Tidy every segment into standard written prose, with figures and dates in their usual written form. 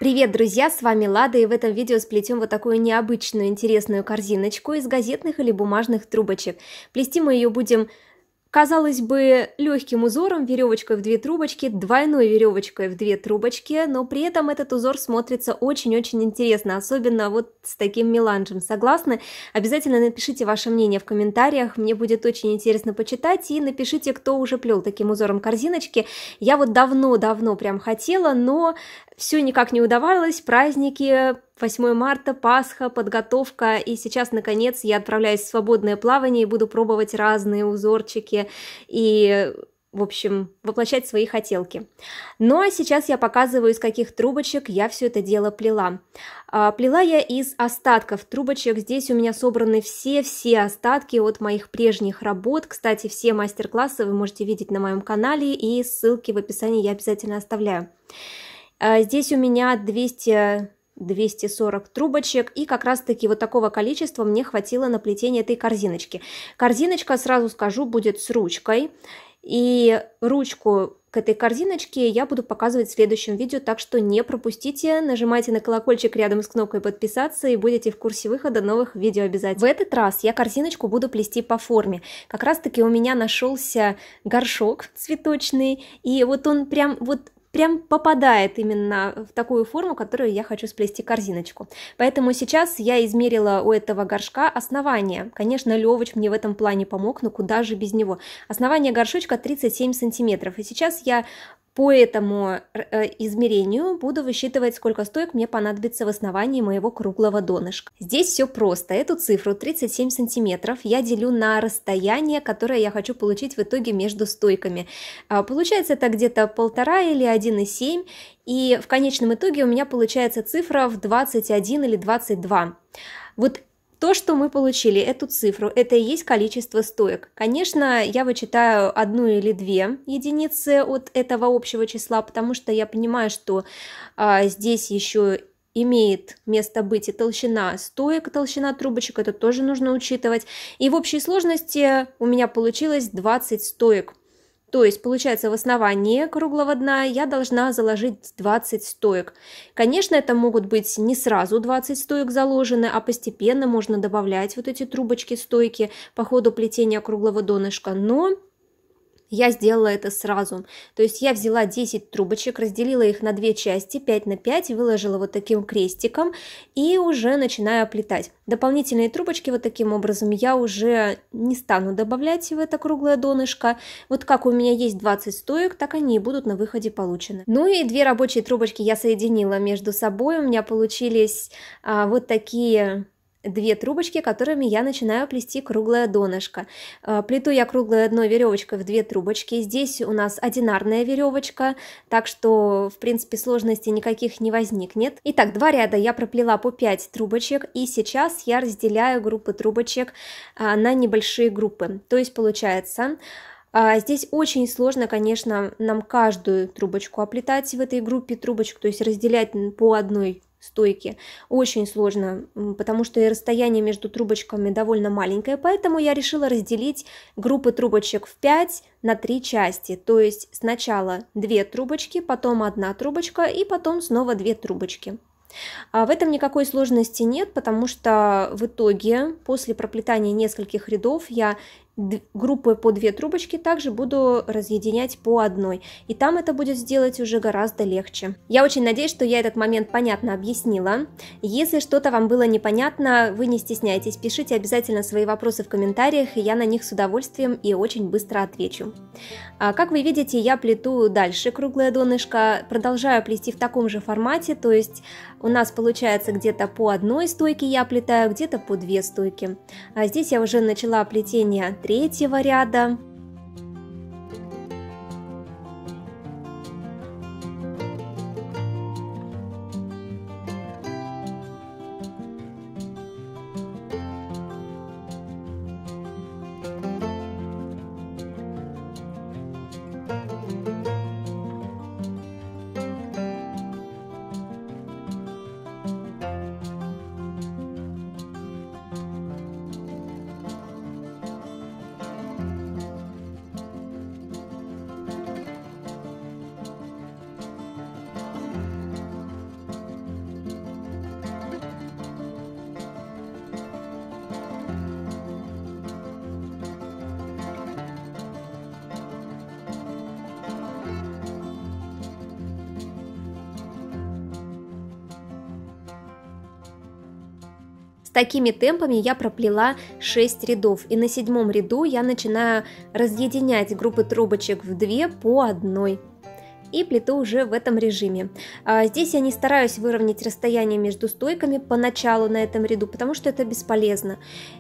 Привет, друзья, с вами Лада, и в этом видео сплетем вот такую необычную интересную корзиночку из газетных или бумажных трубочек. Плести мы ее будем, казалось бы, легким узором, веревочкой в две трубочки, двойной веревочкой в две трубочки, но при этом этот узор смотрится очень-очень интересно, особенно вот с таким меланжем. Согласны? Обязательно напишите ваше мнение в комментариях, мне будет очень интересно почитать, и напишите, кто уже плел таким узором корзиночки. Я вот давно-давно прям хотела, но все никак не удавалось, праздники, 8 марта, Пасха, подготовка, и сейчас, наконец, я отправляюсь в свободное плавание и буду пробовать разные узорчики и, в общем, воплощать свои хотелки. Ну а сейчас я показываю, из каких трубочек я все это дело плела. Плела я из остатков трубочек, здесь у меня собраны все остатки от моих прежних работ. Кстати, все мастер-классы вы можете видеть на моем канале, и ссылки в описании я обязательно оставляю. Здесь у меня 240 трубочек, и как раз таки вот такого количества мне хватило на плетение этой корзиночки. Корзиночка, сразу скажу, будет с ручкой, и ручку к этой корзиночке я буду показывать в следующем видео, так что не пропустите, нажимайте на колокольчик рядом с кнопкой подписаться и будете в курсе выхода новых видео обязательно. В этот раз я корзиночку буду плести по форме. Как раз таки у меня нашелся горшок цветочный, и вот он прям попадает именно в такую форму, которую я хочу сплести корзиночку. Поэтому сейчас я измерила у этого горшка основание. Конечно, Левыч мне в этом плане помог, но куда же без него. Основание горшочка 37 сантиметров. И сейчас я по этому измерению буду высчитывать, сколько стоек мне понадобится в основании моего круглого донышка. Здесь все просто. Эту цифру 37 сантиметров я делю на расстояние, которое я хочу получить в итоге между стойками. Получается это где-то 1,5 или 1,7, и в конечном итоге у меня получается цифра в 21 или 22. Вот то, что мы получили, эту цифру, это и есть количество стоек. Конечно, я вычитаю 1 или 2 единицы от этого общего числа, потому что я понимаю, что здесь еще имеет место быть и толщина стоек, толщина трубочек, это тоже нужно учитывать. И в общей сложности у меня получилось 20 стоек. То есть, получается, в основании круглого дна я должна заложить 20 стоек. Конечно, это могут быть не сразу 20 стоек заложены, а постепенно можно добавлять вот эти трубочки-стойки по ходу плетения круглого донышка, но я сделала это сразу. То есть я взяла 10 трубочек, разделила их на две части, 5 на 5, выложила вот таким крестиком и уже начинаю оплетать. Дополнительные трубочки вот таким образом я уже не стану добавлять в это круглое донышко. Вот как у меня есть 20 стоек, так они и будут на выходе получены. Ну и две рабочие трубочки я соединила между собой. У меня получились вот такие две трубочки, которыми я начинаю плести круглое донышко. Плету я круглое дно веревочкой в две трубочки. Здесь у нас одинарная веревочка, так что в принципе сложностей никаких не возникнет. Итак, два ряда я проплела по 5 трубочек, и сейчас я разделяю группы трубочек на небольшие группы. То есть получается, здесь очень сложно, конечно, нам каждую трубочку оплетать в этой группе трубочек, то есть разделять по одной стойки очень сложно, потому что и расстояние между трубочками довольно маленькое, поэтому я решила разделить группы трубочек в 5 на 3 части, то есть сначала 2 трубочки, потом 1 трубочка и потом снова 2 трубочки. В этом никакой сложности нет, потому что в итоге после проплетания нескольких рядов я группы по 2 трубочки также буду разъединять по одной, и там это будет сделать уже гораздо легче. Я очень надеюсь, что я этот момент понятно объяснила. Если что-то вам было непонятно, вы не стесняйтесь, пишите обязательно свои вопросы в комментариях, и я на них с удовольствием и очень быстро отвечу. Как вы видите, я плету дальше круглое донышко, продолжаю плести в таком же формате, то есть у нас получается где-то по одной стойке я плетаю, где-то по 2 стойки. Здесь я уже начала плетение третьего ряда. такими темпами я проплела 6 рядов, и на 7-м ряду я начинаю разъединять группы трубочек в 2 по одной. И плету уже в этом режиме. Здесь я не стараюсь выровнять расстояние между стойками поначалу на этом ряду, потому что это бесполезно.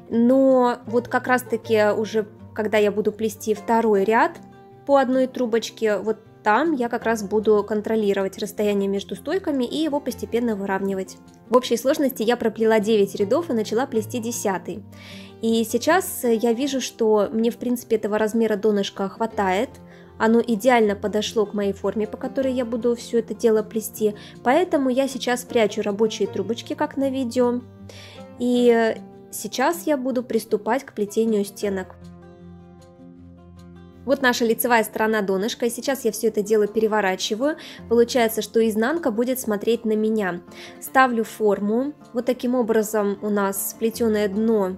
Но вот как раз таки уже, когда я буду плести второй ряд по одной трубочке, вот там я как раз буду контролировать расстояние между стойками и его постепенно выравнивать. В общей сложности я проплела 9 рядов и начала плести 10-й. И сейчас я вижу, что мне в принципе этого размера донышка хватает. Оно идеально подошло к моей форме, по которой я буду все это дело плести. Поэтому я сейчас прячу рабочие трубочки, как на видео. И сейчас я буду приступать к плетению стенок. Вот наша лицевая сторона донышка, и сейчас я все это дело переворачиваю. Получается, что изнанка будет смотреть на меня. Ставлю форму. Вот таким образом у нас сплетенное дно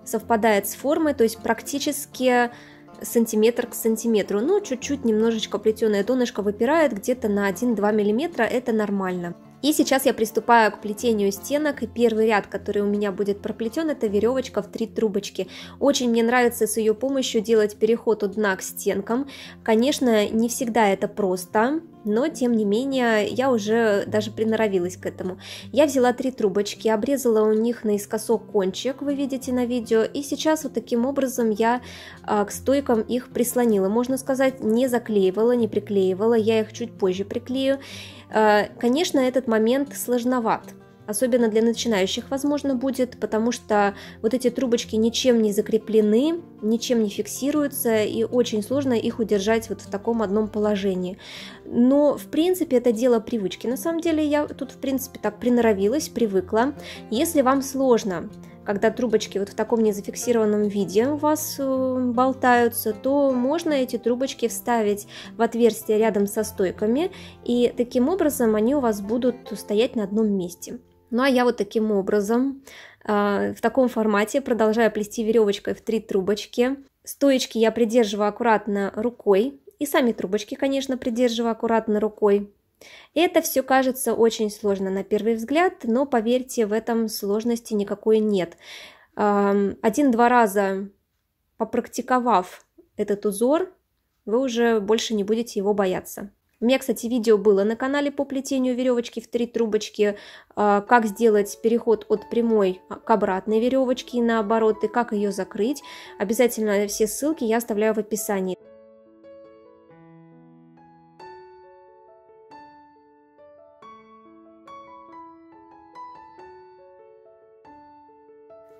совпадает с формой, то есть практически сантиметр к сантиметру. Ну, чуть-чуть немножечко плетеное донышко выпирает, где-то на 1-2 мм, это нормально. И сейчас я приступаю к плетению стенок, и первый ряд, который у меня будет проплетен, это веревочка в 3 трубочки. Очень мне нравится с ее помощью делать переход от дна к стенкам. Конечно, не всегда это просто, но тем не менее я уже даже приноровилась к этому. Я взяла 3 трубочки, обрезала у них наискосок кончик, вы видите на видео, и сейчас вот таким образом я к стойкам их прислонила. Можно сказать, не заклеивала, не приклеивала, я их чуть позже приклею. Конечно, этот момент сложноват, особенно для начинающих, возможно, будет, потому что вот эти трубочки ничем не закреплены, ничем не фиксируются, и очень сложно их удержать вот в таком одном положении. Но, в принципе, это дело привычки. На самом деле, я тут, в принципе, так приноровилась, привыкла. Если вам сложно, когда трубочки вот в таком незафиксированном виде у вас болтаются, то можно эти трубочки вставить в отверстие рядом со стойками, и таким образом они у вас будут стоять на одном месте. Ну а я вот таким образом, в таком формате продолжаю плести веревочкой в 3 трубочки. Стоечки я придерживаю аккуратно рукой, и сами трубочки, конечно, придерживаю аккуратно рукой. Это все кажется очень сложно на первый взгляд, но поверьте, в этом сложности никакой нет. 1-2 раза попрактиковав этот узор, вы уже больше не будете его бояться. У меня, кстати, видео было на канале по плетению веревочки в 3 трубочки, как сделать переход от прямой к обратной веревочке и наоборот, и как ее закрыть. Обязательно все ссылки я оставляю в описании.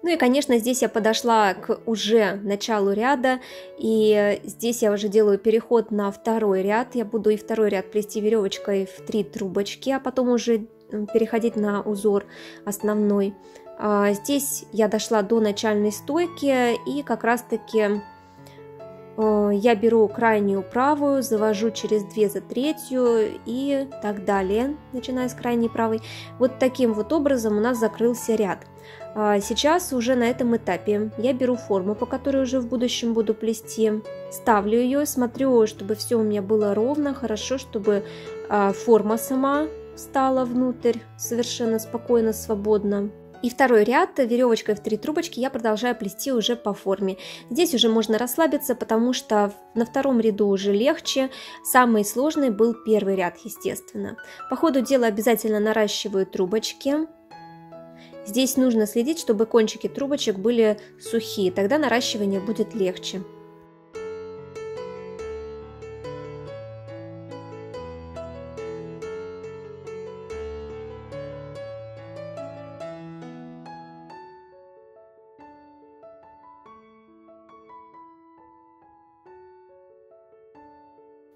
Ну и, конечно, здесь я подошла к уже началу ряда, и здесь я уже делаю переход на второй ряд. Я буду и второй ряд плести веревочкой в 3 трубочки, а потом уже переходить на узор основной. Здесь я дошла до начальной стойки, и как раз-таки я беру крайнюю правую, завожу через 2 за 3 и так далее, начиная с крайней правой. Вот таким вот образом у нас закрылся ряд. Сейчас уже на этом этапе я беру форму, по которой уже в будущем буду плести, ставлю ее, смотрю, чтобы все у меня было ровно, хорошо, чтобы форма сама встала внутрь совершенно спокойно, свободно. И второй ряд веревочкой в 3 трубочки я продолжаю плести уже по форме. Здесь уже можно расслабиться, потому что на втором ряду уже легче. Самый сложный был первый ряд, естественно. По ходу дела обязательно наращиваю трубочки. Здесь нужно следить, чтобы кончики трубочек были сухие, тогда наращивание будет легче.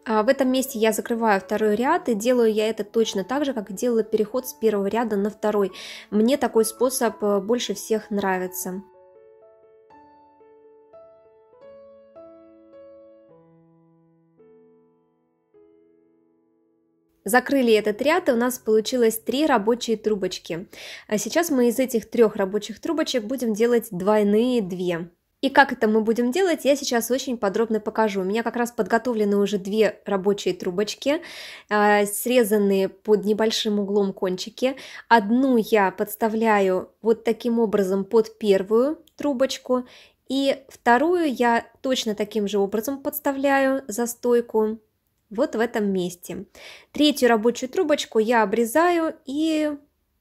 В этом месте я закрываю второй ряд, и делаю я это точно так же, как делала переход с первого ряда на второй. Мне такой способ больше всех нравится. Закрыли этот ряд, и у нас получилось 3 рабочие трубочки. А сейчас мы из этих 3 рабочих трубочек будем делать двойные 2. И как это мы будем делать, я сейчас очень подробно покажу. У меня как раз подготовлены уже две рабочие трубочки, срезанные под небольшим углом кончики. Одну я подставляю вот таким образом под первую трубочку, и вторую я точно таким же образом подставляю за стойку вот в этом месте. Третью рабочую трубочку я обрезаю и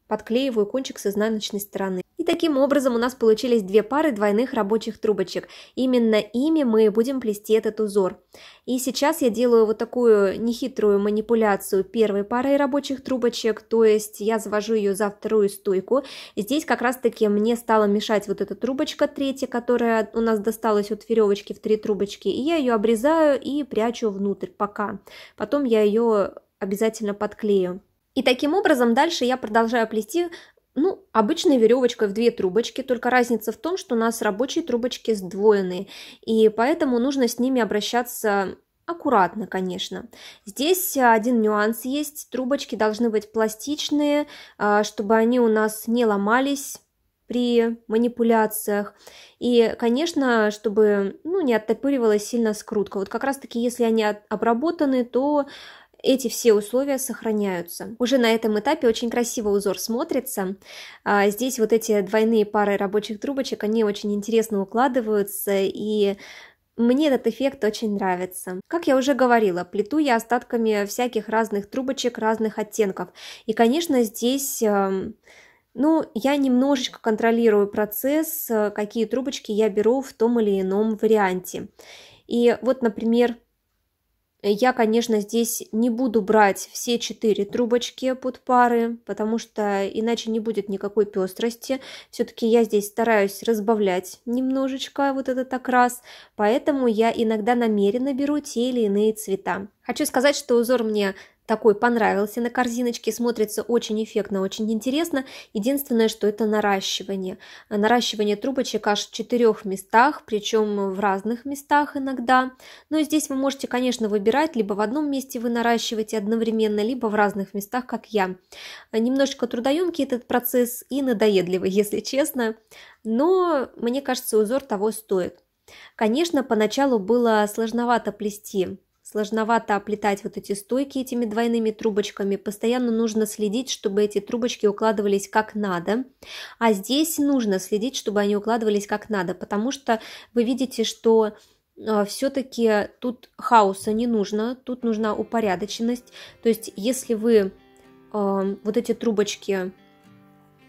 подклеиваю кончик с изнаночной стороны. И таким образом у нас получились две пары двойных рабочих трубочек. Именно ими мы будем плести этот узор. И сейчас я делаю вот такую нехитрую манипуляцию первой парой рабочих трубочек, то есть я завожу ее за вторую стойку. И здесь как раз таки мне стала мешать вот эта трубочка третья, которая у нас досталась от веревочки в 3 трубочки, и я ее обрезаю и прячу внутрь пока. Потом я ее обязательно подклею. И таким образом дальше я продолжаю плести, обычной веревочкой в 2 трубочки, только разница в том, что у нас рабочие трубочки сдвоенные, и поэтому нужно с ними обращаться аккуратно, конечно. Здесь один нюанс есть, трубочки должны быть пластичные, чтобы они у нас не ломались при манипуляциях, и, конечно, чтобы не оттопыривалась сильно скрутка. Вот как раз таки, если они обработаны, то эти все условия сохраняются. Уже на этом этапе очень красиво узор смотрится. Здесь вот эти двойные пары рабочих трубочек, они очень интересно укладываются, и мне этот эффект очень нравится. Как я уже говорила, плету я остатками всяких разных трубочек разных оттенков. И, конечно, здесь я немножечко контролирую процесс, какие трубочки я беру в том или ином варианте. И вот, например, я, конечно, здесь не буду брать все 4 трубочки под пары, потому что иначе не будет никакой пестрости. Все-таки я здесь стараюсь разбавлять немножечко вот этот окрас, поэтому я иногда намеренно беру те или иные цвета. Хочу сказать, что узор мне такой понравился на корзиночке, смотрится очень эффектно, очень интересно. Единственное, что это наращивание. Наращивание трубочек аж в 4 местах, причем в разных местах иногда. Но здесь вы можете, конечно, выбирать, либо в одном месте вы наращиваете одновременно, либо в разных местах, как я. Немножечко трудоемкий этот процесс и надоедливый, если честно, но мне кажется, узор того стоит. Конечно, поначалу было сложновато плести. Сложновато оплетать вот эти стойки этими двойными трубочками. Постоянно нужно следить, чтобы эти трубочки укладывались как надо. А здесь нужно следить, чтобы они укладывались как надо, потому что вы видите, что все-таки тут хаоса не нужно, тут нужна упорядоченность. То есть если вы вот эти трубочки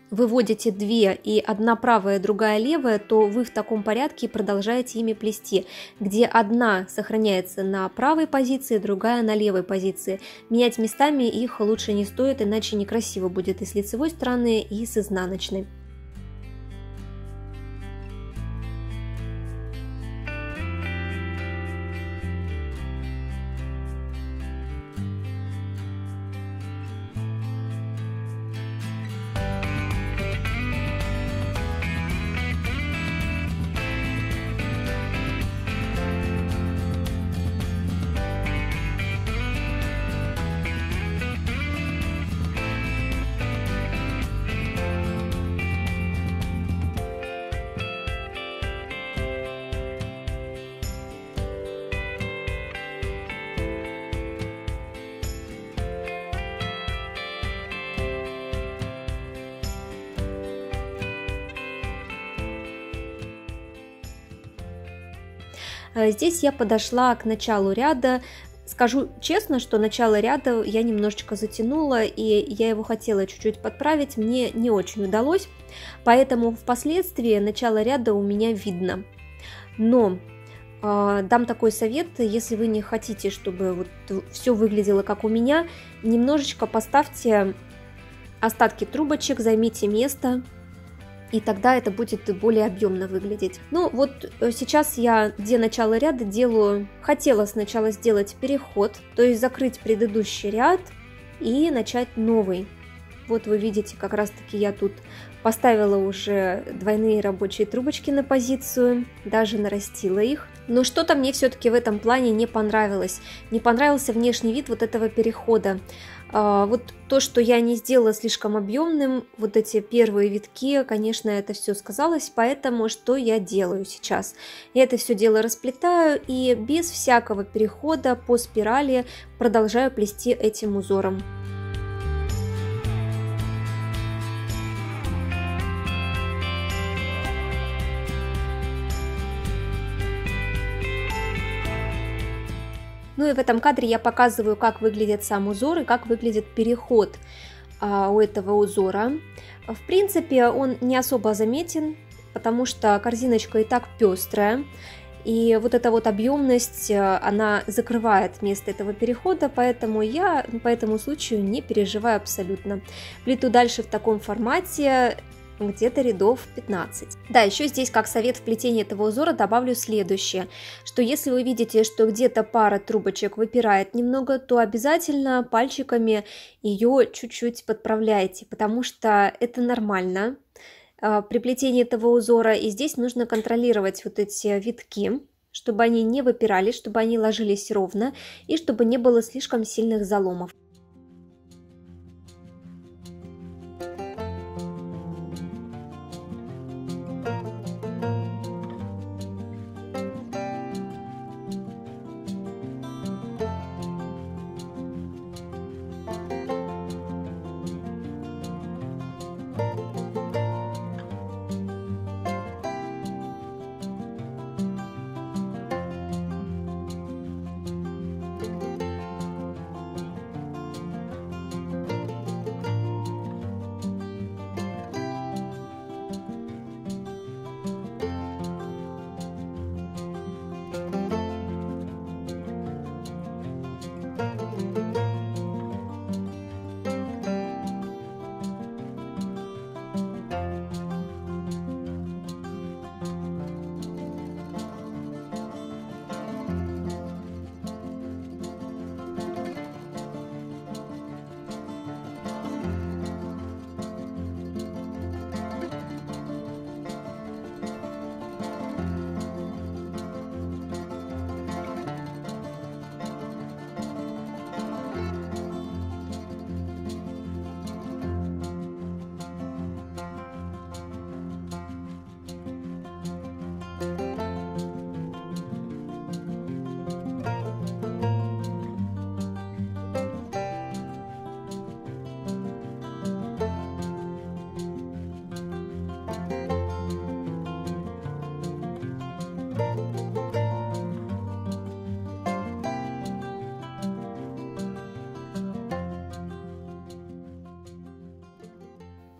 выводите 2, и одна правая, другая левая, то вы в таком порядке продолжаете ими плести, где одна сохраняется на правой позиции, другая на левой позиции. Менять местами их лучше не стоит, иначе некрасиво будет и с лицевой стороны, и с изнаночной. Здесь я подошла к началу ряда. Скажу честно, что начало ряда я немножечко затянула, и я его хотела чуть-чуть подправить, мне не очень удалось, поэтому впоследствии начало ряда у меня видно. Но дам такой совет, если вы не хотите, чтобы вот все выглядело как у меня, немножечко поставьте остатки трубочек, займите место, и тогда это будет более объемно выглядеть. Ну вот сейчас я, где начало ряда, хотела сначала сделать переход, то есть закрыть предыдущий ряд и начать новый. Вот вы видите, как раз таки я тут поставила уже двойные рабочие трубочки на позицию, даже нарастила их. Но что-то мне все-таки в этом плане не понравилось. Не понравился внешний вид вот этого перехода. Вот то, что я не сделала слишком объемным, вот эти первые витки, конечно, это все сказалось, поэтому что я делаю сейчас? Я это все дело расплетаю и без всякого перехода по спирали продолжаю плести этим узором. Ну и в этом кадре я показываю, как выглядит сам узор и как выглядит переход у этого узора. В принципе, он не особо заметен, потому что корзиночка и так пестрая. И вот эта вот объемность, она закрывает место этого перехода, поэтому я по этому случаю не переживаю абсолютно. Плету дальше в таком формате, где-то рядов 15. Да, еще здесь как совет в плетении этого узора добавлю следующее, что если вы видите, что где-то пара трубочек выпирает немного, то обязательно пальчиками ее чуть-чуть подправляйте, потому что это нормально при плетении этого узора, и здесь нужно контролировать вот эти витки, чтобы они не выпирали, чтобы они ложились ровно и чтобы не было слишком сильных заломов.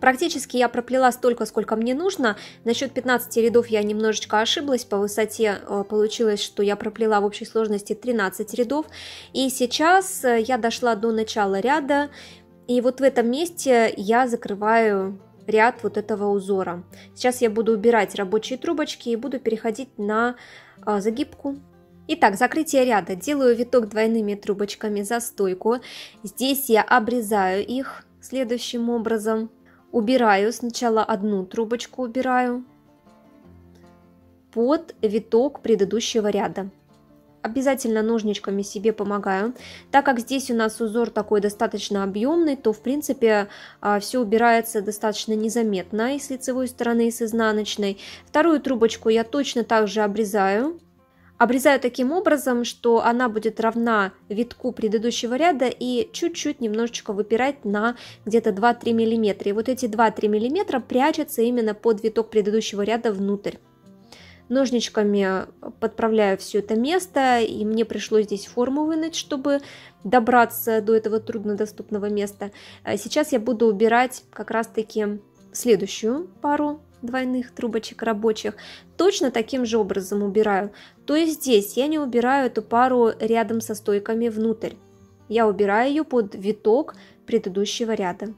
Практически я проплела столько, сколько мне нужно. Насчет 15 рядов я немножечко ошиблась. По высоте получилось, что я проплела в общей сложности 13 рядов. И сейчас я дошла до начала ряда. И вот в этом месте я закрываю ряд вот этого узора. Сейчас я буду убирать рабочие трубочки и буду переходить на загибку. Итак, закрытие ряда. Делаю виток двойными трубочками за стойку. Здесь я обрезаю их следующим образом. Убираю сначала одну трубочку, убираю под виток предыдущего ряда. Обязательно ножничками себе помогаю. Так как здесь у нас узор такой достаточно объемный, то в принципе все убирается достаточно незаметно и с лицевой стороны, и с изнаночной. Вторую трубочку я точно так же обрезаю. Обрезаю таким образом, что она будет равна витку предыдущего ряда и чуть-чуть немножечко выпирать на где-то 2-3 мм. И вот эти 2-3 мм прячутся именно под виток предыдущего ряда внутрь. Ножничками подправляю все это место, и мне пришлось здесь форму вынуть, чтобы добраться до этого труднодоступного места. Сейчас я буду убирать как раз-таки следующую пару двойных трубочек рабочих. Точно таким же образом убираю. То есть здесь я не убираю эту пару рядом со стойками внутрь. Я убираю ее под виток предыдущего ряда.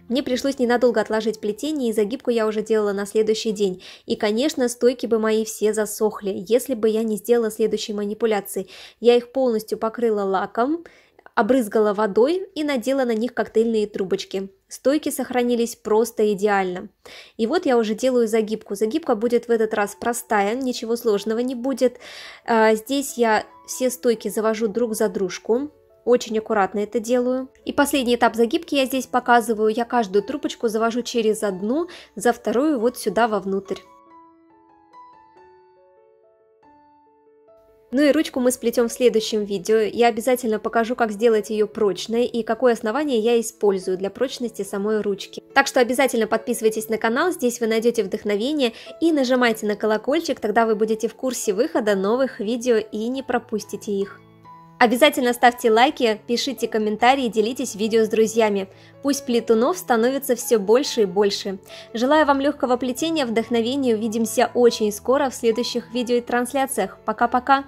Мне пришлось ненадолго отложить плетение, и загибку я уже делала на следующий день. И, конечно, стойки бы мои все засохли, если бы я не сделала следующей манипуляции. Я их полностью покрыла лаком, обрызгала водой и надела на них коктейльные трубочки. Стойки сохранились просто идеально. И вот я уже делаю загибку. Загибка будет в этот раз простая, ничего сложного не будет. Здесь я все стойки завожу друг за дружку. Очень аккуратно это делаю. И последний этап загибки я здесь показываю. Я каждую трубочку завожу через одну, за вторую вот сюда вовнутрь. Ну и ручку мы сплетем в следующем видео. Я обязательно покажу, как сделать ее прочной и какое основание я использую для прочности самой ручки. Так что обязательно подписывайтесь на канал, здесь вы найдете вдохновение, и нажимайте на колокольчик, тогда вы будете в курсе выхода новых видео и не пропустите их. Обязательно ставьте лайки, пишите комментарии, делитесь видео с друзьями. Пусть плетунов становится все больше и больше. Желаю вам легкого плетения, вдохновения. Увидимся очень скоро в следующих видео и трансляциях. Пока-пока!